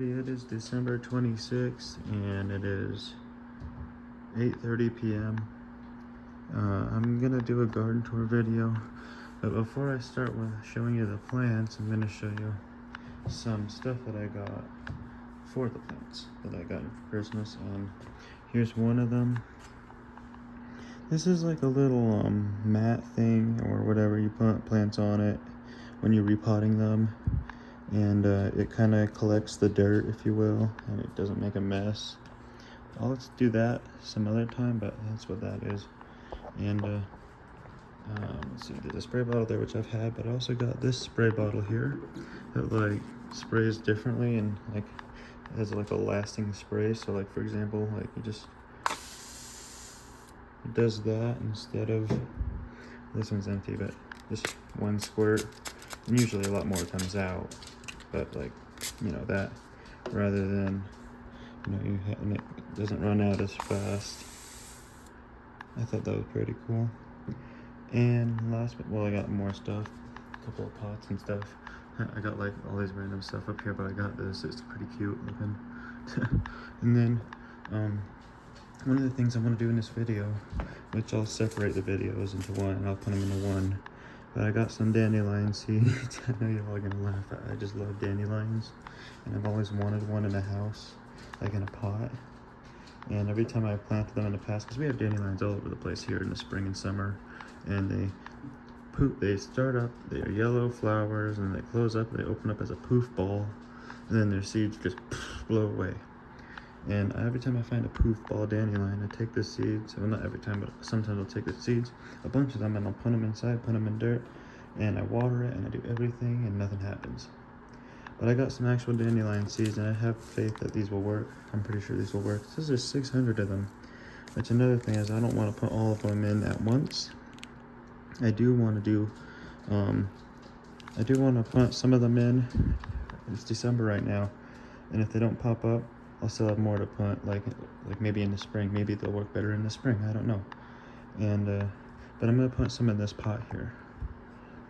everybody, it is December 26th and it is 8:30 p.m. I'm gonna do a garden tour video, but before I start with showing you the plants, I'm gonna show you some stuff that I got for the plants that I got for Christmas, and here's one of them. This is like a little mat thing or whatever, you put plants on it when you're repotting them, and it kind of collects the dirt, if you will, and it doesn't make a mess. I'll do that some other time, but that's what that is. And let's see, there's a spray bottle there which I've had, but I also got this spray bottle here that like sprays differently and like has like a lasting spray. So like, for example, like you just, it does that instead of, this one's empty, but just one squirt, and usually a lot more comes out, but like, you know, that rather than, you know, and it doesn't run out as fast. I thought that was pretty cool. And last but, well, I got more stuff, a couple of pots and stuff. I got like all these random stuff up here, but I got this, it's pretty cute looking. And then one of the things I want to do in this video, which I'll separate the videos into one and I'll put them into one, but I got some dandelion seeds. I know you're all gonna laugh. I just love dandelions, and I've always wanted one in a house, like in a pot. And every time I've planted them in the past, because we have dandelions all over the place here in the spring and summer, and they start up, they're yellow flowers, and they close up, they open up as a poof ball, and then their seeds just blow away. And every time I find a poof ball dandelion, I take the seeds, well, not every time, but sometimes I'll take the seeds, a bunch of them, and I'll put them inside, put them in dirt, and I water it, and I do everything, and nothing happens. But I got some actual dandelion seeds, and I have faith that these will work. I'm pretty sure these will work. It says there's 600 of them. Which, another thing is, I don't want to put all of them in at once. I do want to put some of them in. It's December right now, and if they don't pop up, I'll still have more to put, like maybe in the spring. Maybe they'll work better in the spring, I don't know. And but I'm gonna put some in this pot here.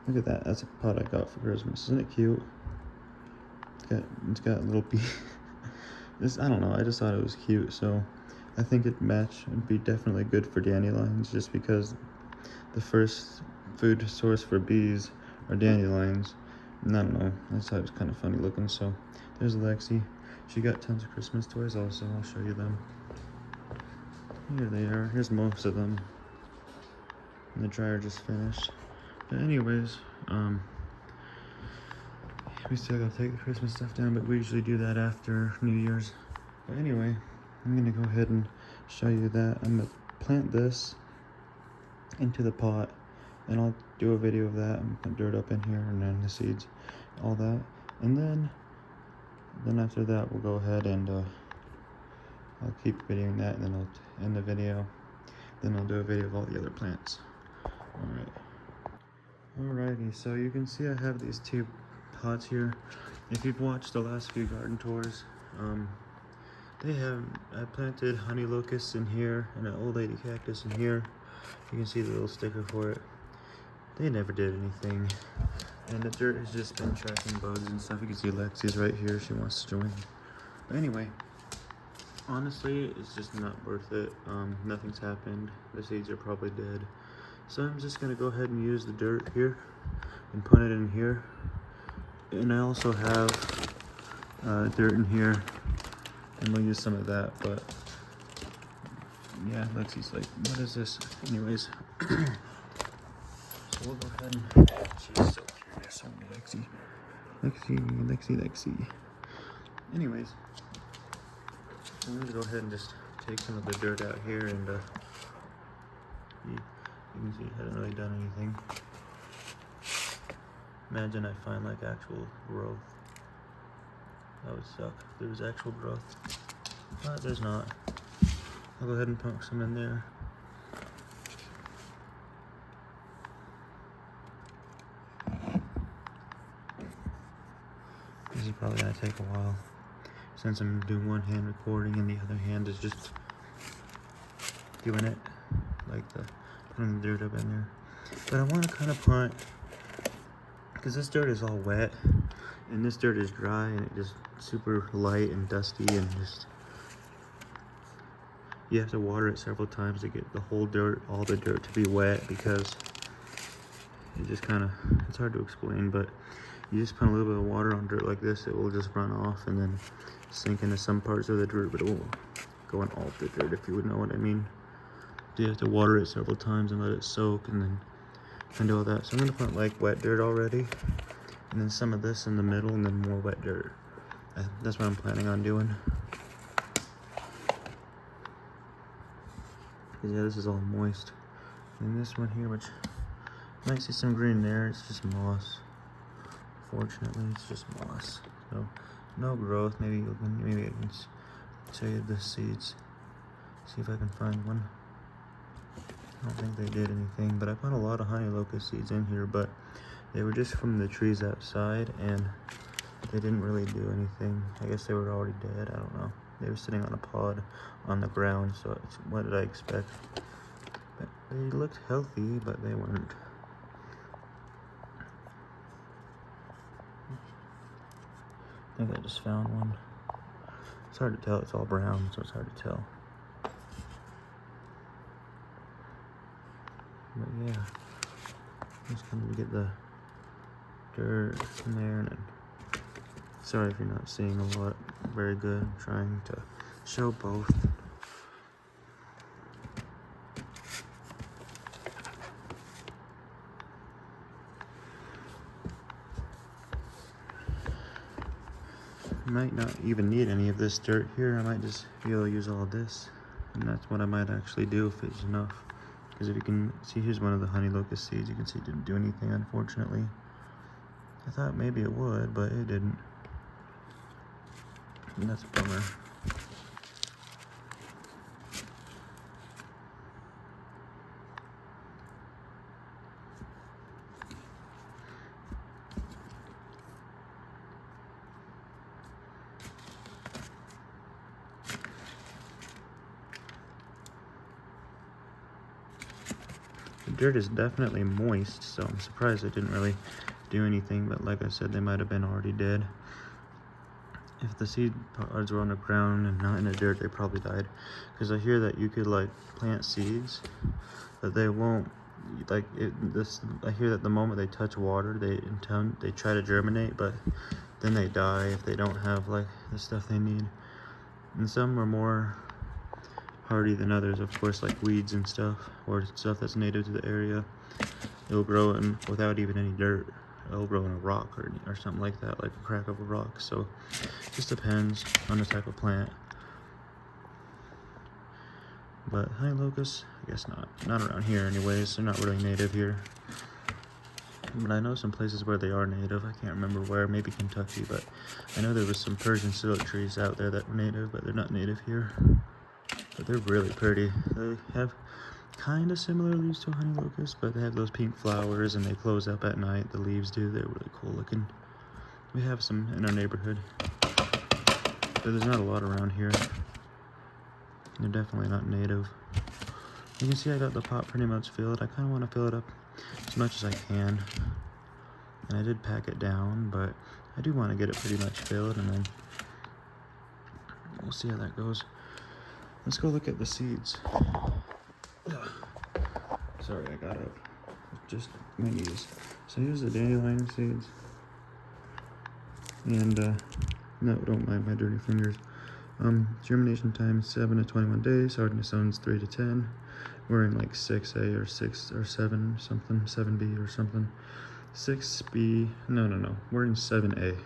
Look at that, that's a pot I got for Christmas. Isn't it cute? It's got a little bee. This, I don't know, I just thought it was cute, so I think it'd match and be definitely good for dandelions, just because the first food source for bees are dandelions. And I don't know, I just thought it was kind of funny looking. So there's Lexi. She got tons of Christmas toys also. I'll show you them. Here they are. Here's most of them. And the dryer just finished. But anyways, we still gotta take the Christmas stuff down, but we usually do that after New Year's. But anyway, I'm gonna go ahead and show you that. I'm gonna plant this into the pot, and I'll do a video of that. I'm gonna put dirt up in here, and then the seeds, all that. And then after that, we'll go ahead and I'll keep videoing that, and then I'll end the video. Then I'll do a video of all the other plants. Alrighty, so you can see I have these two pots here. If you've watched the last few garden tours, I planted honey locusts in here and an old lady cactus in here. You can see the little sticker for it. They never did anything, and the dirt has just been tracking bugs and stuff. You can see Lexi's right here, she wants to join. But anyway, honestly, it's just not worth it. Nothing's happened. The seeds are probably dead. So I'm just gonna go ahead and use the dirt here and put it in here. And I also have dirt in here, and we'll use some of that. But yeah, Lexi's like, what is this? Anyways, so we'll go ahead and, she's so curious. Lexi. Anyways, I'm gonna go ahead and just take some of the dirt out here, and you can see I haven't really done anything. Imagine I find like actual growth. That would suck if there was actual growth, but there's not. I'll go ahead and put some in there. This is probably gonna take a while, since I'm doing one hand recording and the other hand is just doing it, like putting the dirt up in there. But I want to kind of put, because this dirt is all wet and this dirt is dry and it just super light and dusty, and just you have to water it several times to get the whole dirt, all the dirt, to be wet, because it just kind of, it's hard to explain, but you just put a little bit of water on dirt like this, it will just run off and then sink into some parts of the dirt, but it won't go in all of the dirt, if you would know what I mean. You have to water it several times and let it soak and then do all that. So I'm gonna put like wet dirt already, and then some of this in the middle, and then more wet dirt. That's what I'm planning on doing. Yeah, this is all moist. And this one here, which you might see some green there, it's just moss. Fortunately, it's just moss. So no growth. Maybe I can show you the seeds. See if I can find one. I don't think they did anything, but I found a lot of honey locust seeds in here, but they were just from the trees outside, and they didn't really do anything. I guess they were already dead. I don't know. They were sitting on a pod on the ground, so what did I expect? But they looked healthy, but they weren't. I think I just found one. It's hard to tell. It's all brown, so it's hard to tell. But yeah, just come to get the dirt in there, and then, sorry if you're not seeing a lot. Very good. I'm trying to show both. I might not even need any of this dirt here. I might just be able to use all of this, and that's what I might actually do if it's enough. Because if you can see, here's one of the honey locust seeds. You can see it didn't do anything, unfortunately. I thought maybe it would, but it didn't. And that's a bummer. The dirt is definitely moist, so I'm surprised it didn't really do anything, but like I said, they might have been already dead. If the seed pods were on the ground and not in the dirt, they probably died. Because I hear that you could like plant seeds, but they won't, like I hear that the moment they touch water, they try to germinate, but then they die if they don't have like the stuff they need. And some are more hardy than others, of course, like weeds and stuff, or stuff that's native to the area. It'll grow in without even any dirt. It'll grow in a rock or something like that, like a crack of a rock. So it just depends on the type of plant. But honey locusts, I guess not around here anyways. They're not really native here, but I know some places where they are native. I can't remember where, maybe Kentucky, but I know there was some Persian silk trees out there that were native, but they're not native here. But they're really pretty. They have kind of similar leaves to a honey locust, but they have those pink flowers and they close up at night. The leaves do. They're really cool looking. We have some in our neighborhood, but there's not a lot around here. They're definitely not native. You can see I got the pot pretty much filled. I kind of want to fill it up as much as I can, and I did pack it down, but I do want to get it pretty much filled, and then we'll see how that goes. Let's go look at the seeds. Sorry, I got up. Just my knees. So here's the dandelion seeds. And no, don't mind my dirty fingers. Germination time 7 to 21 days. Hardness zones 3 to 10. We're in like 6A or 6 or 7 something, 7B or something. 6B. No. We're in 7A.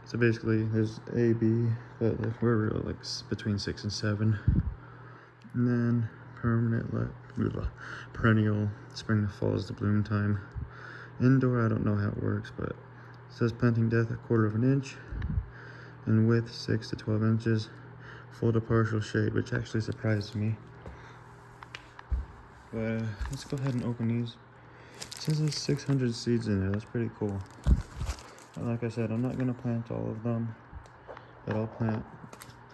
So basically, there's A, B, but we're like between 6 and 7. And then perennial, spring to fall is the bloom time. Indoor, I don't know how it works, but it says planting depth 1/4 inch, and width 6 to 12 inches. Full to partial shade, which actually surprised me. But let's go ahead and open these. It says there's 600 seeds in there. That's pretty cool. Like I said, I'm not going to plant all of them, but I'll plant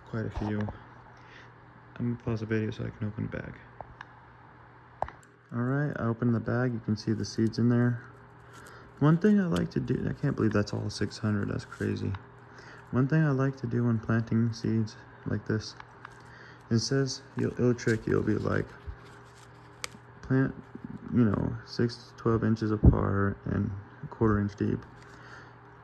quite a few. I'm going to pause the video so I can open the bag. Alright, I opened the bag. You can see the seeds in there. One thing I like to do, I can't believe that's all 600. That's crazy. One thing I like to do when planting seeds like this, it says it'll trick you. It'll be like plant, 6 to 12 inches apart and a 1/4 inch deep.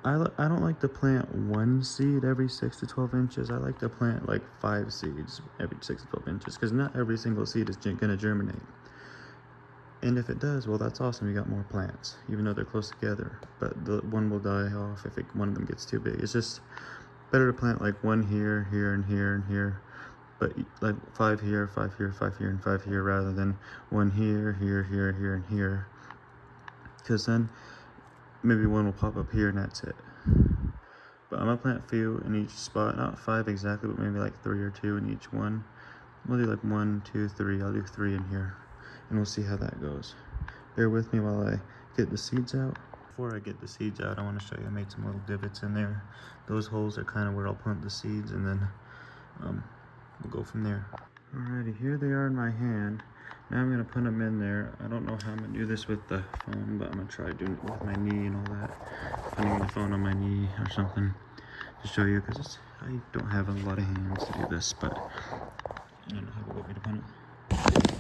I don't like to plant one seed every 6 to 12 inches. I like to plant like 5 seeds every 6 to 12 inches because not every single seed is going to germinate. And if it does, well, that's awesome. You got more plants, even though they're close together. But the one will die off if one of them gets too big. It's just better to plant like one here, here, and here, and here. But like 5 here, 5 here, 5 here, and 5 here, rather than one here, here, here, here, and here. Because then maybe one will pop up here and that's it. But I'm gonna plant a few in each spot, not 5 exactly, but maybe like 3 or 2 in each one. We'll do like 1, 2, 3. I'll do 3 in here, and we'll see how that goes. Bear with me while I get the seeds out. Before I get the seeds out, I want to show you I made some little divots in there. Those holes are kind of where I'll plant the seeds, and then we'll go from there. Alrighty, here they are in my hand. Now I'm gonna put them in there. I don't know how I'm gonna do this with the phone, but I'm gonna try doing it with my knee and all that. Putting the phone on my knee or something to show you, because I don't have a lot of hands to do this, but I don't know how to want me to put it.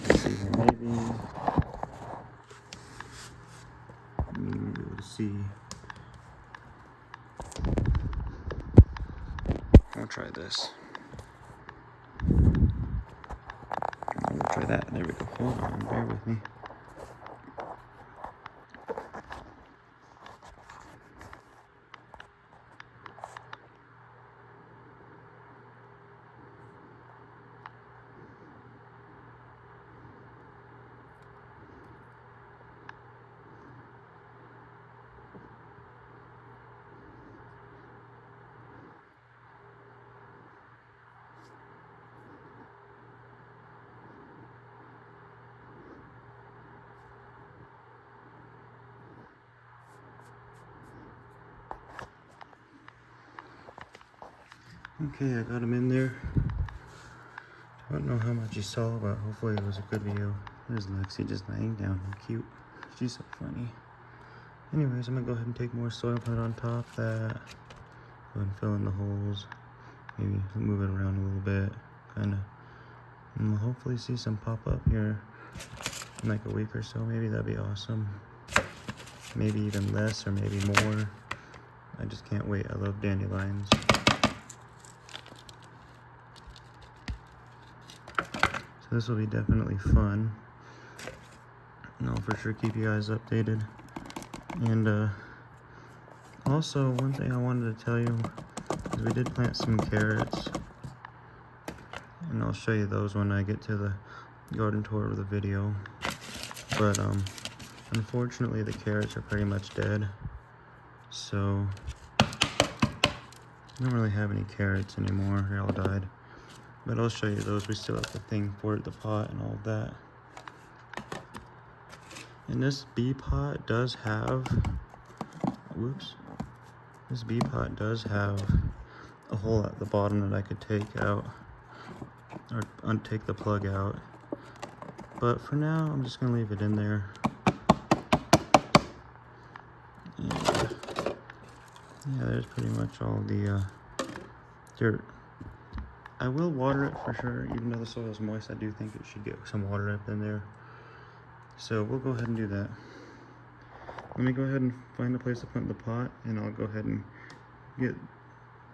Let's see here, maybe you won't be able to see. I'll try this. I'll try that. There we go. Hold on, bear with me. Okay, I got him in there. I don't know how much you saw, but hopefully it was a good video. There's Lexi just laying down. How cute. She's so funny. Anyways, I'm gonna go ahead and take more soil, put it on top of that. Go ahead and fill in the holes. Maybe move it around a little bit, kind of. And we'll hopefully see some pop up here in like a week or so. Maybe that'd be awesome. Maybe even less or maybe more. I just can't wait. I love dandelions. So this will be definitely fun. And I'll for sure keep you guys updated. And also, one thing I wanted to tell you is we did plant some carrots. And I'll show you those when I get to the garden tour of the video. But unfortunately the carrots are pretty much dead. So I don't really have any carrots anymore. They all died. But I'll show you those. We still have the thing for it, the pot and all of that. And this bee pot does have, this bee pot does have a hole at the bottom that I could take out, or untake the plug out. But for now, I'm just gonna leave it in there. And yeah, there's pretty much all the dirt. I will water it for sure, even though the soil is moist. I do think it should get some water up in there. So we'll go ahead and do that. Let me go ahead and find a place to put the pot, and I'll go ahead and get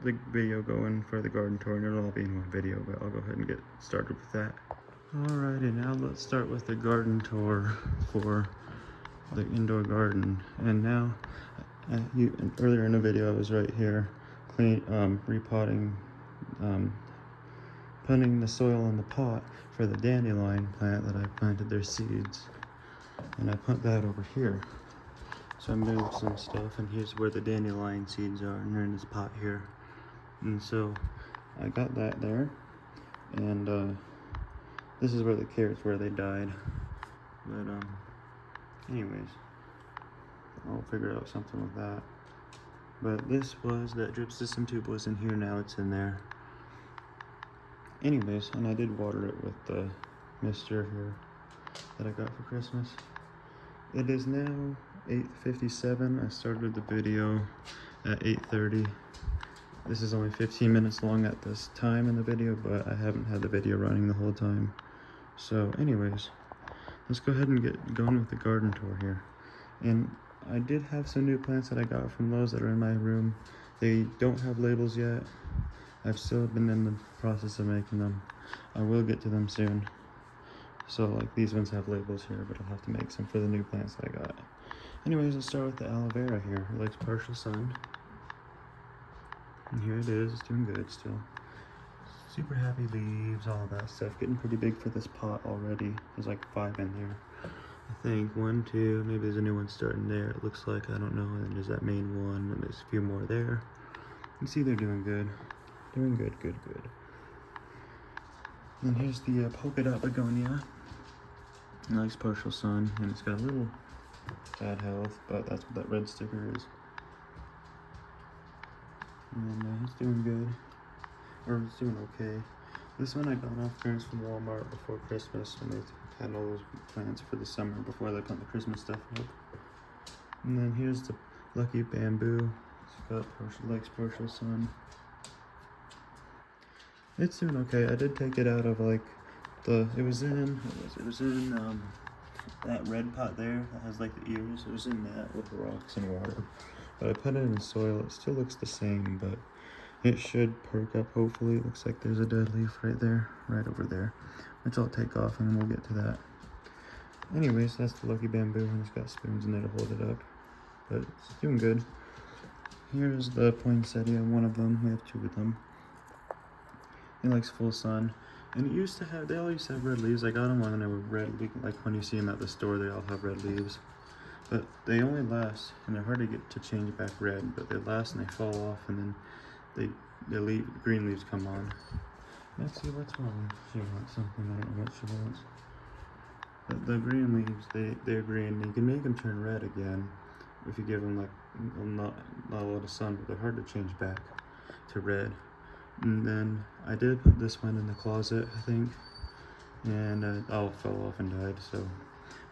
the video going for the garden tour. And it'll all be in one video, but I'll go ahead and get started with that. Alrighty, now let's start with the garden tour for the indoor garden. And now, earlier in the video, I was right here, repotting, putting the soil in the pot for the dandelion plant that I planted their seeds. And I put that over here. So I moved some stuff, and here's where the dandelion seeds are, and they're in this pot here. And so I got that there, and this is where the carrots where they died. But anyways, I'll figure out something with that. But that drip system tube was in here. Now it's in there. Anyways, and I did water it with the mister here that I got for Christmas. It is now 8:57. I started the video at 8:30, This is only 15 minutes long at this time in the video, but I haven't had the video running the whole time. So anyways, let's go ahead and get going with the garden tour here. And I did have some new plants that I got from Lowe's that are in my room. They don't have labels yet. I've still been in the process of making them. I will get to them soon. So like these ones have labels here, but I'll have to make some for the new plants that I got. Anyways, let's start with the aloe vera here. It likes partial sun. And here it is, it's doing good still. Super happy leaves, all that stuff. Getting pretty big for this pot already. There's like 5 in there. I think 1, 2, maybe there's a new one starting there. It looks like, I don't know. And there's that main one, and there's a few more there. You see they're doing good. Doing good, good, good. And here's the polka dot begonia. It likes partial sun, and it's got a little bad health, but that's what that red sticker is. And it's doing good, or it's doing okay. This one I got off clearance from Walmart before Christmas, when they had all those plants for the summer before they put the Christmas stuff up. And then here's the lucky bamboo. It's got likes partial sun. It's doing okay. I did take it out of like it was in that red pot there that has like the ears. It was in that with rocks and water. But I put it in soil. It still looks the same, but it should perk up hopefully. It looks like there's a dead leaf right there, right over there, which I'll take off and we'll get to that. Anyways, that's the lucky bamboo, and it's got spoons in there to hold it up. But it's doing good. Here's the poinsettia, one of them. We have 2 of them. It likes full sun. And it used to have, they all used to have red leaves. I got them when they were red, like when you see them at the store, they all have red leaves. But they only last, and they're hard to get to change back red, but they last and they fall off, and then the green leaves come on. Let's see what's wrong. She wants something, I don't know what she wants. But the green leaves, they're green. You can make them turn red again if you give them like not a lot of sun, but they're hard to change back to red. And then I did put this one in the closet, I think, and it all fell off and died, so,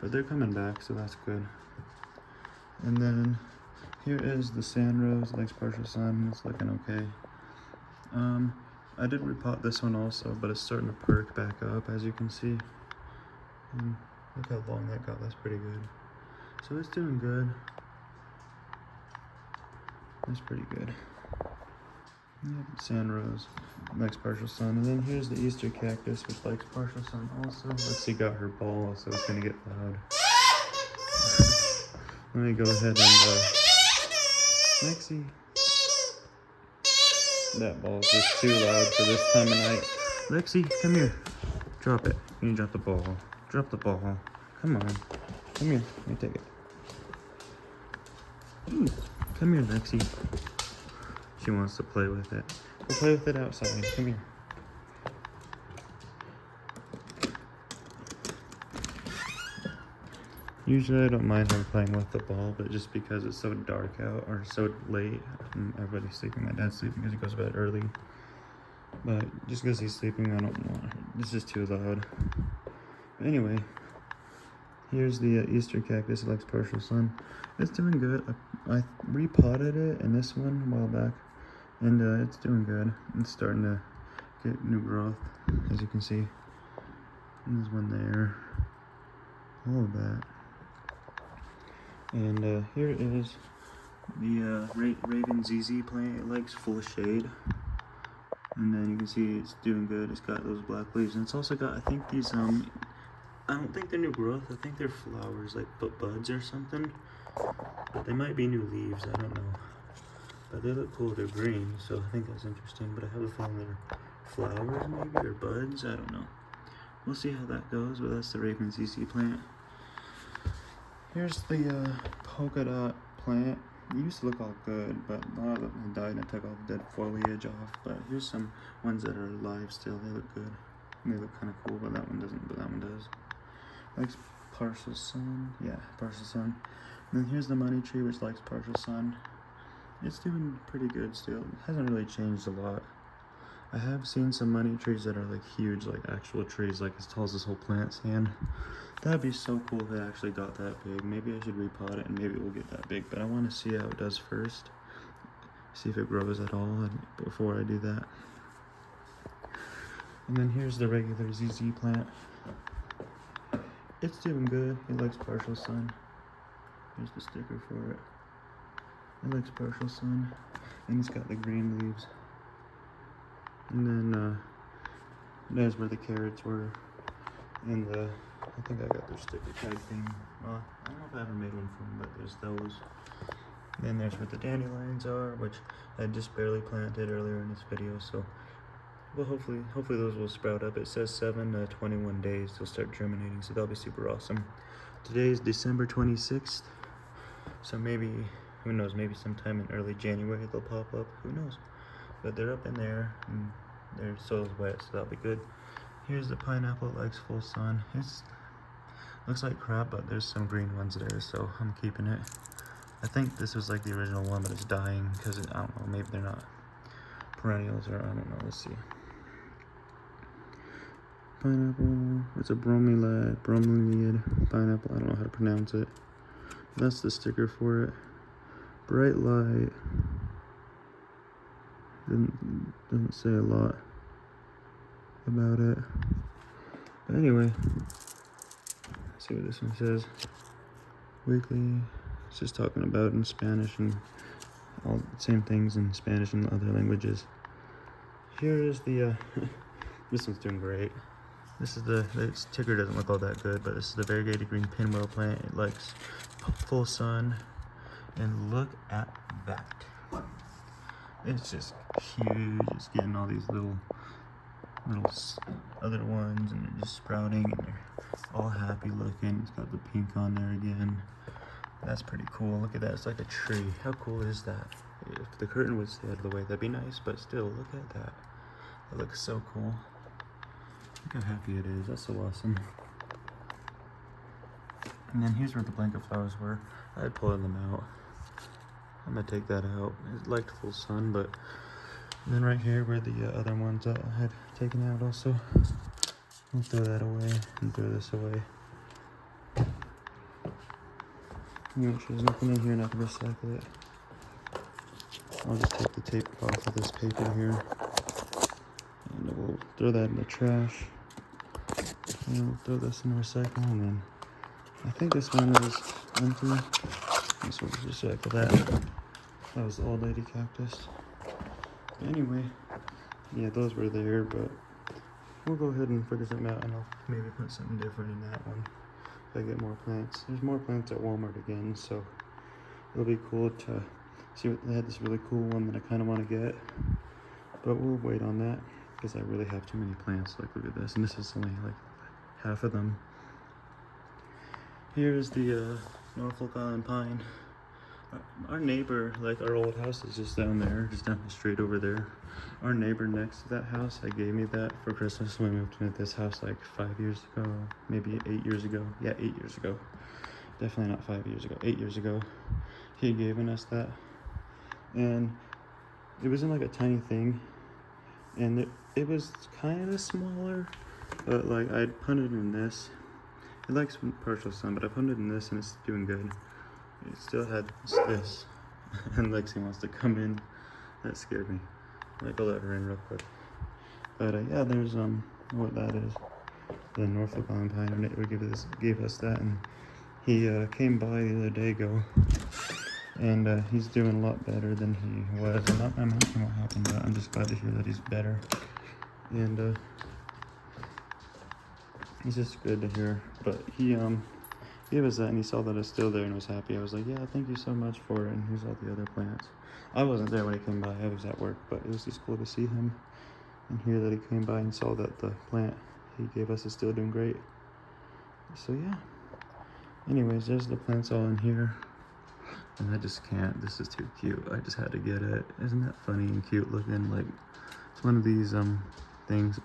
but they're coming back, so that's good. And then here is the sand rose, likes partial sun. It's looking okay. I did repot this one also, but it's starting to perk back up, as you can see. And look how long that got, that's pretty good. So it's doing good. It's pretty good. Yep, sand rose likes partial sun. And then here's the Easter cactus, which likes partial sun also. Let's see, got her ball, so it's gonna get loud. Let me go ahead and Lexi. That ball is just too loud for this time of night. Lexi, come here. Drop it. You need to drop the ball. Drop the ball. Come on. Come here. Let me take it. Ooh. Come here, Lexi. She wants to play with it. We'll play with it outside. Come here. Usually I don't mind her playing with the ball, but just because it's so dark out, or so late, and everybody's sleeping. My dad's sleeping because he goes to bed early. But just because he's sleeping, I don't want her. It's just too loud. But anyway, here's the Easter cactus. It likes partial sun. It's doing good. I repotted it in this one a while back, and it's doing good. It's starting to get new growth, as you can see. And there's one there. All of that. And here is the Raven ZZ plant. It likes full shade. And then you can see it's doing good. It's got those black leaves. And it's also got, I think these, I don't think they're new growth. I think they're flowers, like buds or something. But they might be new leaves. I don't know. But they look cool. They're green, so I think that's interesting. But I have a feeling they're flowers maybe, or buds. I don't know. We'll see how that goes. But that's the Raven ZZ plant. Here's the polka dot plant. It used to look all good, but a lot of them died and I took all the dead foliage off. But here's some ones that are alive still. They look good. They look kind of cool, but that one doesn't, but that one does. Likes partial sun. Yeah, partial sun. And then here's the money tree, which likes partial sun. It's doing pretty good still. It hasn't really changed a lot. I have seen some money trees that are like huge, like actual trees, like as tall as this whole plant's hand. That'd be so cool if it actually got that big. Maybe I should repot it and maybe it will get that big, but I want to see how it does first. see if it grows at all before I do that. And then here's the regular ZZ plant. It's doing good. It likes partial sun. Here's the sticker for it. It likes partial sun, and it's got the green leaves. And then there's where the carrots were, and I think I got their sticker tag thing. Well, I don't know if I ever made one for them, but there's those. And then there's where the dandelions are, which I just barely planted earlier in this video. So, well, hopefully those will sprout up. It says 7 to 21 days they'll start germinating, so that'll be super awesome. Today is December 26th, so maybe, who knows, maybe sometime in early January they'll pop up. Who knows? But they're up in there, and their soil's wet, so that'll be good. Here's the pineapple. It likes full sun. It looks like crap, but there's some green ones there, so I'm keeping it. I think this was like the original one, but it's dying because I don't know, maybe they're not perennials, or I don't know. Let's see. Pineapple. It's a bromeliad pineapple. I don't know how to pronounce it. That's the sticker for it. Bright light. Didn't say a lot about it. But anyway, let's see what this one says. Weekly. It's just talking about in Spanish and all the same things in Spanish and other languages. Here is the this one's doing great. This is the sticker doesn't look all that good, but this is the variegated green pinwheel plant. It likes full sun, and look at that. It's just huge. It's getting all these little other ones, and they're just sprouting, and they're all happy looking. It's got the pink on there again. That's pretty cool. Look at that. It's like a tree. How cool is that? If the curtain would stay out of the way, that'd be nice, but still, look at that. That looks so cool. Look how happy it is. That's so awesome. And then here's where the blanket flowers were. I had pulled them out. I'm gonna take that out. It liked full sun, but and then right here where the other ones I had taken out also. I'll throw that away and throw this away. Make sure there's nothing in here and I can recycle it. I'll just take the tape off of this paper here, and we'll throw that in the trash. And we'll throw this in the recycle, and then I think this one is empty. So we'll just recycle that. That was the old lady cactus. But anyway, yeah, those were there, but we'll go ahead and figure something out, and I'll maybe put something different in that one if I get more plants. There's more plants at Walmart again, so it'll be cool to see what they had. This really cool one that I kind of want to get, but we'll wait on that because I really have too many plants. Like, look at this, and this is only like half of them. Here's the Norfolk Island pine. Our neighbor, like our old house is just down there, just down the street over there. Our neighbor next to that house, I gave me that for Christmas when we moved into this house like 5 years ago, maybe 8 years ago. Yeah, 8 years ago. Definitely not 5 years ago, 8 years ago. He had given us that. And it was in like a tiny thing. And it was kind of smaller, but like I'd put it in this. It likes partial sun, but I put it in this and it's doing good. It still had this, and Lexi wants to come in. That scared me. Like, I'll let her in real quick. But yeah, there's what that is. The Norfolk Island pine. Our neighbor gave us that, and he came by the other day ago, and he's doing a lot better than he was. I'm not sure what happened, but I'm just glad to hear that he's better. And it's just good to hear. But he gave us that, and he saw that it's still there and was happy. I was like, yeah, thank you so much for it. And here's all the other plants. I wasn't there when he came by. I was at work, but it was just cool to see him and hear that he came by and saw that the plant he gave us is still doing great. So yeah. Anyways, there's the plants all in here. And I just can't. This is too cute. I just had to get it. Isn't that funny and cute looking? Like, it's one of these things.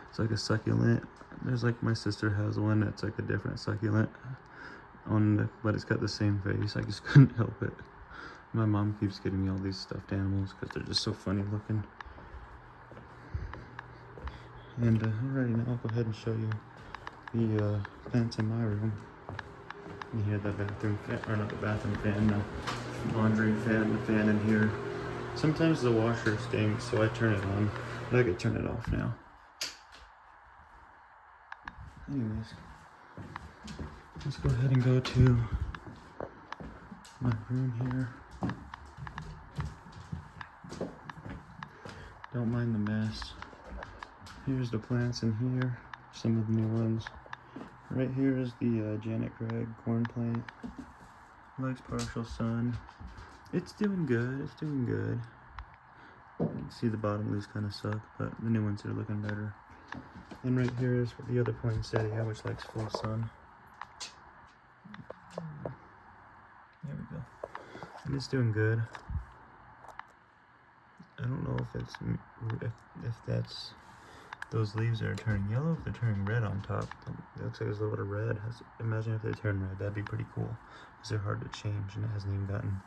It's like a succulent. There's like, my sister has one that's like a different succulent but it's got the same face. I just couldn't help it. My mom keeps getting me all these stuffed animals because they're just so funny looking. And alrighty, now I'll go ahead and show you the plants in my room. You hear the bathroom fan, or not the bathroom fan, the laundry fan, the fan in here. Sometimes the washer stinks, so I turn it on, but I could turn it off now. Anyways, let's go ahead and go to my room here. Don't mind the mess. Here's the plants in here, some of the new ones. Right here is the Janet Craig corn plant. Likes partial sun. It's doing good, it's doing good. You can see the bottom leaves kind of suck, but the new ones are looking better. And right here is the other poinsettia, which likes full sun. There we go. And it's doing good. I don't know if it's if that's those leaves are turning yellow, if they're turning red on top. It looks like there's a little bit of red. Imagine if they turn red, that'd be pretty cool. Because they're hard to change and it hasn't even gotten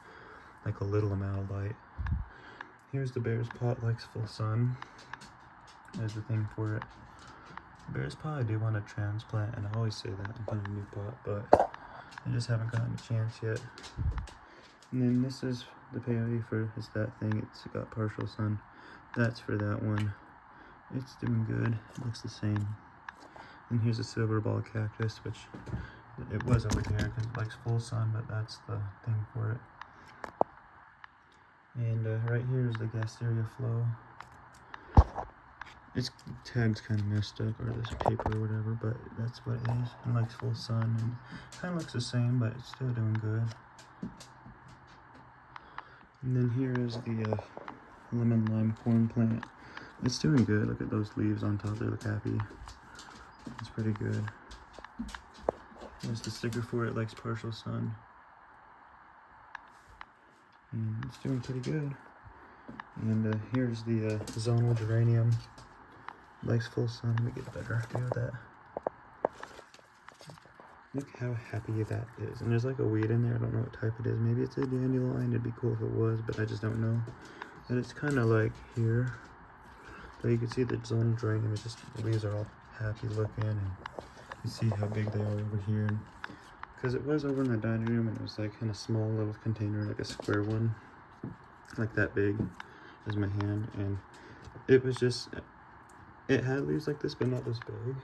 like a little amount of light. Here's the bear's pot, likes full sun. There's the thing for it. Bear's pot I do want to transplant, and I always say that and put in a new pot, but I just haven't gotten a chance yet. And then this is the peyote for is that thing. It's got partial sun. That's for that one. It's doing good. It looks the same. And here's a silver ball cactus, which it was over here because it likes full sun, but that's the thing for it. And right here is the Gasteria Flow. Its tag's kind of messed up, or this paper or whatever, but that's what it is. It likes full sun and kind of looks the same, but it's still doing good. And then here is the lemon lime corn plant. It's doing good. Look at those leaves on top. They look happy. It's pretty good. There's the sticker for it. Likes partial sun. And it's doing pretty good. And here's the zonal geranium. Likes full sun. Let me get a better view of that. Look how happy that is. And there's like a weed in there. I don't know what type it is. Maybe it's a dandelion. It'd be cool if it was, but I just don't know. And it's kind of like here. But you can see the zonal geranium. It's just the leaves are all happy looking. And you see how big they are over here. Because it was over in the dining room and it was like in a small little container, like a square one. Like that big as my hand. And it was just, it had leaves like this, but not this big.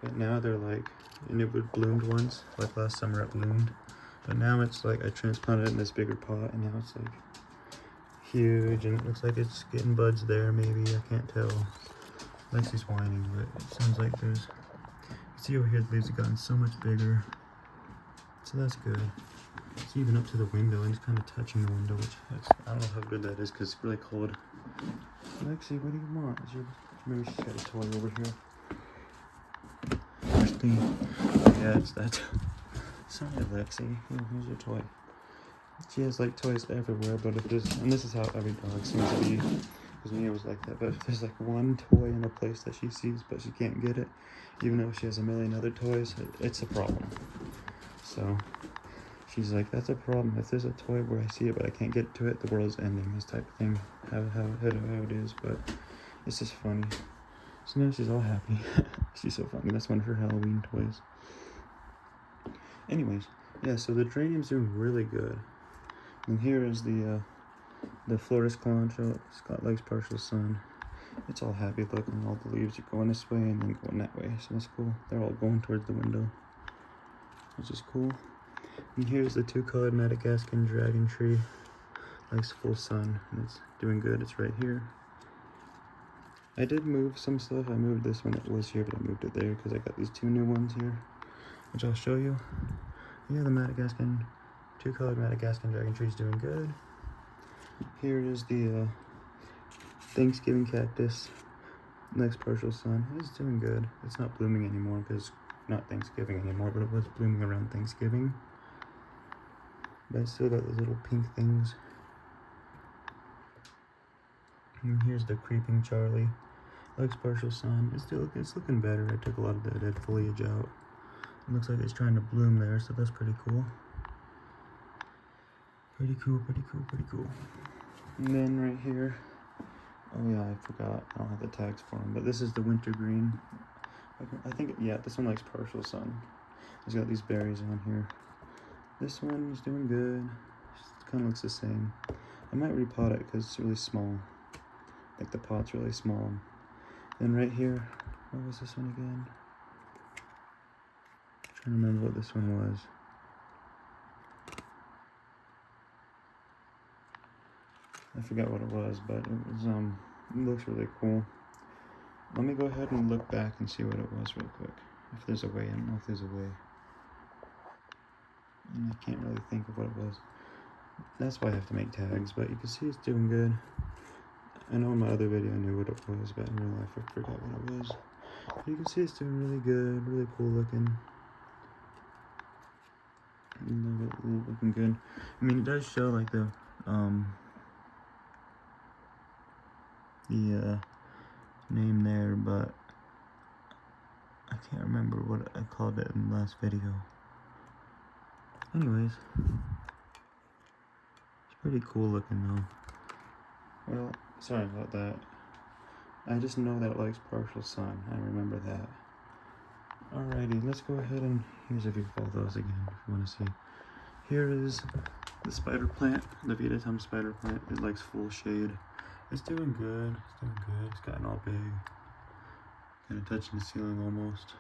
But now they're like, and it would bloomed once, like last summer it bloomed. But now it's like, I transplanted it in this bigger pot and now it's like huge and it looks like it's getting buds there maybe, I can't tell. Lexie's whining, but it sounds like there's, you see over here the leaves have gotten so much bigger. So that's good. It's even up to the window and it's kind of touching the window, which I don't know how good that is because it's really cold. Lexie, what do you want? Maybe she's got a toy over here. Yeah, it's that. Sorry, Lexie. Here's your toy. She has like toys everywhere, but if there's, and this is how every dog seems to be, because Mia was like that, but if there's like one toy in a place that she sees but she can't get it, even though she has a million other toys, it's a problem. So she's like, that's a problem. If there's a toy where I see it but I can't get to it, the world's ending, this type of thing, how it is, but it's just funny. So now she's all happy. She's so funny. That's one of her Halloween toys. Anyways, yeah, so the geranium's doing really good. And here is the Flores Calancho. Scott likes partial sun. It's all happy looking. All the leaves are going this way and then going that way. So that's cool. They're all going towards the window, which is cool. And here's the two-colored Madagascan dragon tree. Likes full sun and it's doing good. It's right here. I did move some stuff. I moved this one. It was here, but I moved it there because I got these two new ones here, which I'll show you. Yeah, the Madagascan, two-colored Madagascan dragon tree is doing good. Here is the Thanksgiving cactus. Next partial sun. It's doing good. It's not blooming anymore because not Thanksgiving anymore, but it was blooming around Thanksgiving. But I still got those little pink things. And here's the creeping Charlie. Likes partial sun. It's looking better. I took a lot of the dead foliage out. It looks like it's trying to bloom there, so that's pretty cool. Pretty cool. And then right here, oh yeah, I forgot. I don't have the tags for them, but this is the wintergreen. I think, yeah, this one likes partial sun. It's got these berries on here. This one is doing good. It kind of looks the same. I might repot it because it's really small. Like the pot's really small. Then right here, what was this one again? I'm trying to remember what this one was. I forgot what it was, but it was it looks really cool. Let me go ahead and look back and see what it was real quick. If there's a way, I don't know if there's a way. And I can't really think of what it was. That's why I have to make tags, but you can see it's doing good. I know in my other video I knew what it was, but in real life I forgot what it was. But you can see it's doing really good, really cool looking. Looking good. I mean, it does show like the name there, but I can't remember what I called it in the last video. Anyways, it's pretty cool looking though. Well, sorry about that. I just know that it likes partial sun. I remember that. Alrighty, let's go ahead and here's a view of all those again if you want to see. Here is the spider plant, the Vietnam spider plant. It likes full shade. It's doing good. It's doing good. It's gotten all big. Kind of touching the ceiling almost.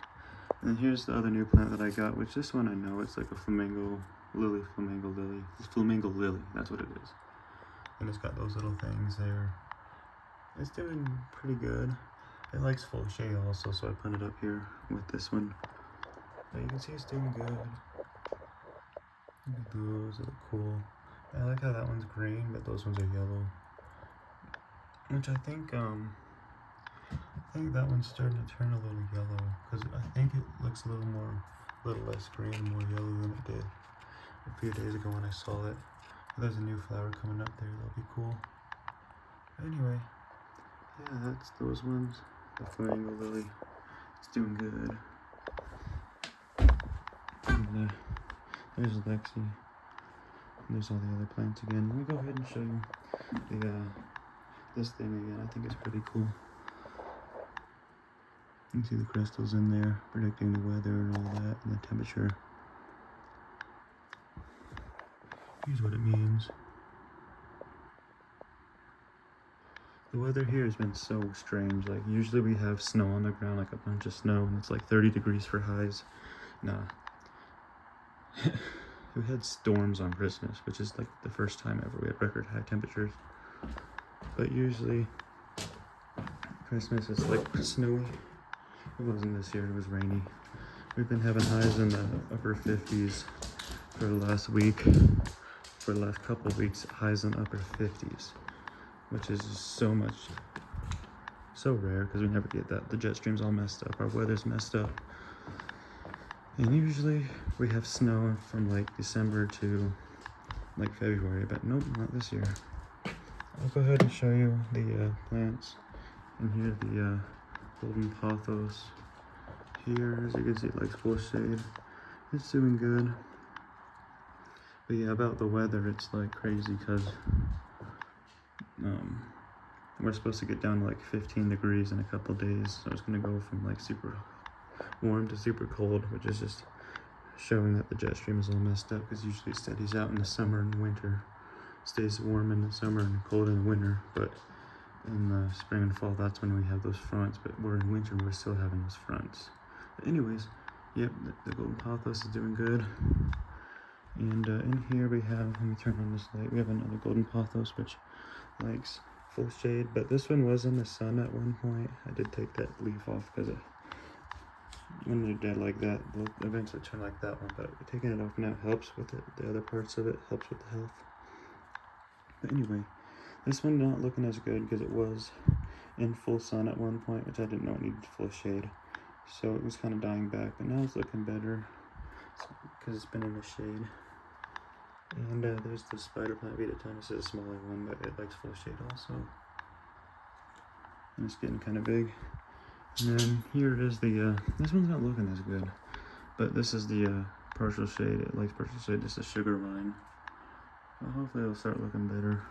And then here's the other new plant that I got, which this one I know it's like a flamingo lily. It's flamingo lily. That's what it is. And it's got those little things there. It's doing pretty good. It likes full shade also, so I put it up here with this one. But you can see it's doing good. Look at those, they look cool. I like how that one's green, but those ones are yellow. Which I think that one's starting to turn a little yellow, because I think it looks a little less green, more yellow than it did a few days ago when I saw it. There's a new flower coming up there, that'll be cool. Anyway, yeah, that's those ones. The flamingo lily, it's doing good. And there's Lexi. And there's all the other plants again. Let me go ahead and show you the this thing again. I think it's pretty cool. You can see the crystals in there, predicting the weather and all that, and the temperature. Here's what it means. The weather here has been so strange. Like, usually we have snow on the ground, like a bunch of snow, and it's like 30 degrees for highs. Nah. We had storms on Christmas, which is like the first time ever we had record high temperatures. But usually, Christmas is like snowy. It wasn't this year, it was rainy. We've been having highs in the upper 50s for the last week. For the last couple of weeks, highs in upper 50s. Which is just so rare, because we never get that. The jet stream's all messed up, our weather's messed up. And usually we have snow from like December to like February, but nope, not this year. I'll go ahead and show you the plants. And here the golden pothos. Here, as you can see, it likes full shade. It's doing good. But yeah, about the weather, it's like crazy, because we're supposed to get down to like 15 degrees in a couple days, so it's going to go from like super warm to super cold, which is just showing that the jet stream is all messed up, because usually it steadies out in the summer and winter, stays warm in the summer and cold in the winter, but in the spring and fall, that's when we have those fronts. But we're in winter and we're still having those fronts. But anyways, yep, the golden pothos is doing good. And in here we have, let me turn on this light, we have another golden pothos which likes full shade, but this one was in the sun at one point. I did take that leaf off, because when they're dead like that, they'll eventually turn like that one, but taking it off now helps with it. The other parts of it helps with the health. But anyway, this one not looking as good, because it was in full sun at one point, which I didn't know it needed full shade, so it was kind of dying back, but now it's looking better because it's been in the shade. And there's the spider plant Vietnam. This is a smaller one, but it likes full shade also. And it's getting kind of big. And then here is the, this one's not looking as good, but this is the partial shade. It likes partial shade. This is a sugar vine. Well, hopefully it'll start looking better.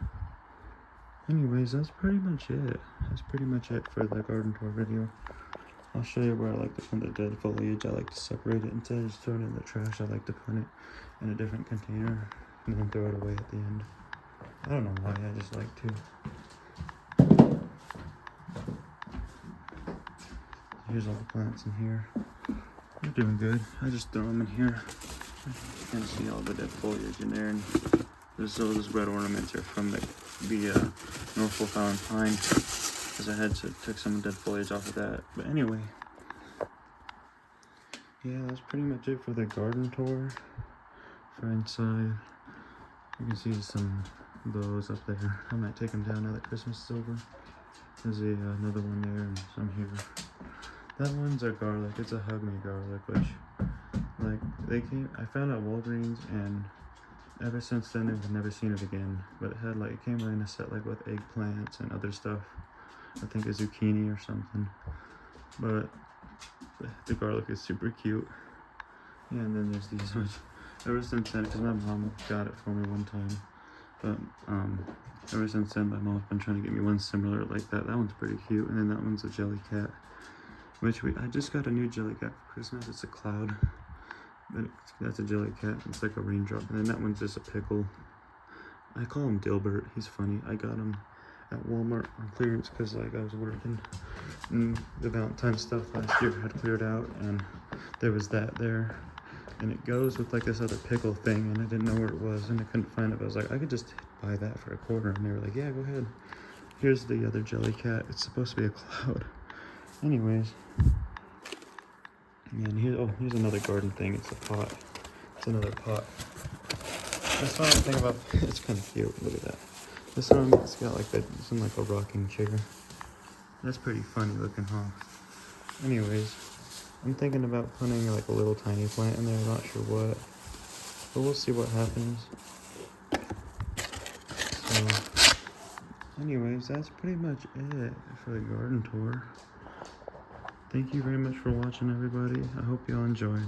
Anyways, that's pretty much it. That's pretty much it for the garden tour video. I'll show you where I like to put the dead foliage. I like to separate it instead of just throwing it in the trash. I like to put it in a different container and then throw it away at the end. I don't know why, I just like to. Here's all the plants in here. They're doing good. I just throw them in here. You can see all the dead foliage in there, and those red ornaments are from the North Wolf Pine, because I took some dead foliage off of that. But anyway, yeah, that's pretty much it for the garden tour. For inside, you can see some bows up there. I might take them down now that Christmas is over. There's another one there and some here. That one's a garlic. It's a Hug Me garlic, which, like, I found it at Walgreens, and ever since then I've never seen it again. But it came in a set like with eggplants and other stuff. I think a zucchini or something. But the garlic is super cute. Yeah, and then there's these ones. Ever since then, because my mom got it for me one time. But ever since then, my mom's been trying to get me one similar like that. That one's pretty cute. And then that one's a Jellycat. I just got a new Jellycat for Christmas. It's a cloud. But that's a Jellycat. It's like a raindrop. And then that one's just a pickle. I call him Dilbert. He's funny. I got him at Walmart on clearance because I was working, and the Valentine stuff last year had cleared out, and there was that there. And it goes with like this other pickle thing, and I didn't know where it was, and I couldn't find it. But I was like, I could just buy that for $1, and they were like, yeah, go ahead. Here's the other Jellycat. It's supposed to be a cloud. Anyways, and here's another garden thing. It's a pot. It's another pot. This one thing about it's kind of cute. Look at that. This one, it's got like a rocking chair. That's pretty funny looking, huh? Anyways, I'm thinking about putting like a little tiny plant in there. I'm not sure what, but we'll see what happens. So, anyways, that's pretty much it for the garden tour. Thank you very much for watching, everybody. I hope y'all enjoyed.